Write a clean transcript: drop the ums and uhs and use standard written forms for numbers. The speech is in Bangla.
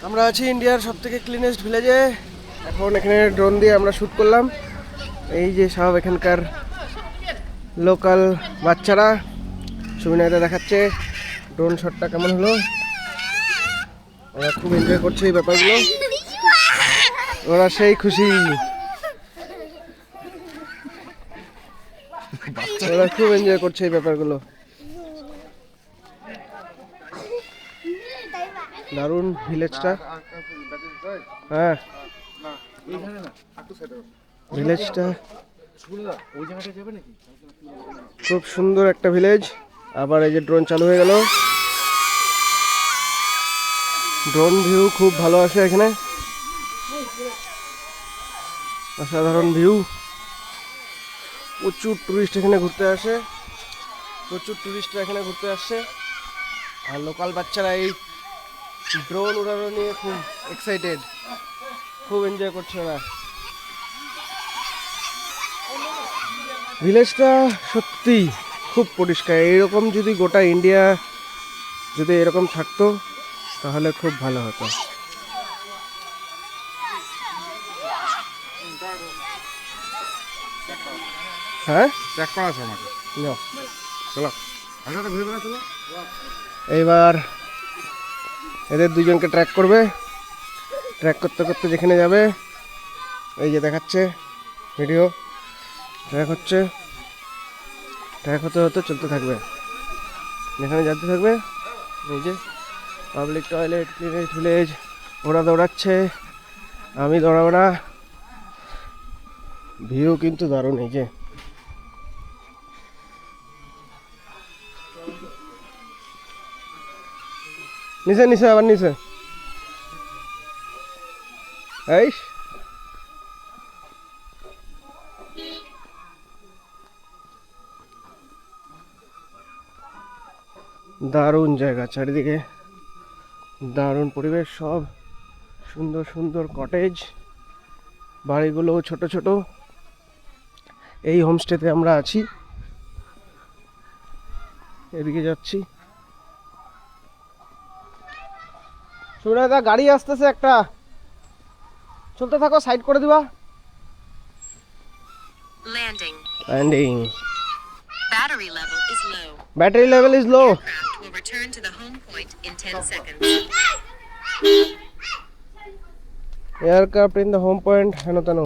আমরা আছি ইন্ডিয়ার সবথেকে ক্লিনেস্ট ভিলেজে। এখন এখানে ড্রোন দিয়ে আমরা শ্যুট করলাম। এই যে সব এখানকার লোকাল বাচ্চারা সুবিনাইতে দেখাচ্ছে ড্রোন শটটা কেমন হলো। ওরা খুব এনজয় করছে এই ব্যাপারগুলো, ওরা সেই খুশি, ওরা খুব এনজয় করছে এই ব্যাপারগুলো। দারুণ ভিলেজটা। হ্যাঁ ভিলেজটা খুব সুন্দর একটা ভিলেজ। আবার এই যে ড্রোন চালু হয়ে গেল, ড্রোন ভিউ খুব ভালো আসে এখানে, অসাধারণ ভিউ। প্রচুর টুরিস্ট এখানে ঘুরতে আসে, প্রচুর টুরিস্টরা এখানে ঘুরতে আসছে। আর লোকাল বাচ্চারা এই ড্রোন উড়ানো নিয়ে খুব এক্সাইটেড, খুব এনজয় করছে ওরা। ভিলেজটা সত্যি খুব পরিষ্কার। এইরকম যদি গোটা ইন্ডিয়া যদি এরকম থাকতো তাহলে খুব ভালো হতো। হ্যাঁ ট্র্যাক করা আছে আমাকে, নাও। চলো আচ্ছা ঘুরে বেড়া চলো। এইবার এদের দুজনকে ট্র্যাক করবে, ট্র্যাক করতে করতে যেখানে যাবে এই যে দেখাচ্ছে ভিডিও, ট্র্যাক হচ্ছে, ট্র্যাক হতে হতে চলতে থাকবে, যেখানে যেতে থাকবে। এই যে পাবলিক টয়লেট, ক্লিনেস্ট ভিলেজ, ওরা দৌড়াচ্ছে, আমি দৌড়াবো না। ভিউ কিন্তু দারুণ। এই যে নিচে নিচে আবার নিচে, এই দারুণ জায়গা, চারিদিকে দারুণ পরিবেশ, সব সুন্দর সুন্দর কটেজ, বাড়িগুলো ছোট ছোট। এই হোমস্টেতে আমরা আছি, এদিকে যাচ্ছি। সুবিনাদা গাড়ি আসতেছে একটা, চলতে থাকো, সাইড করে দিবা। Landing. Landing. Battery level is low. Battery level is low. Aircraft will return to the home point in 10 seconds. Aircraft in the home point হেন তেন।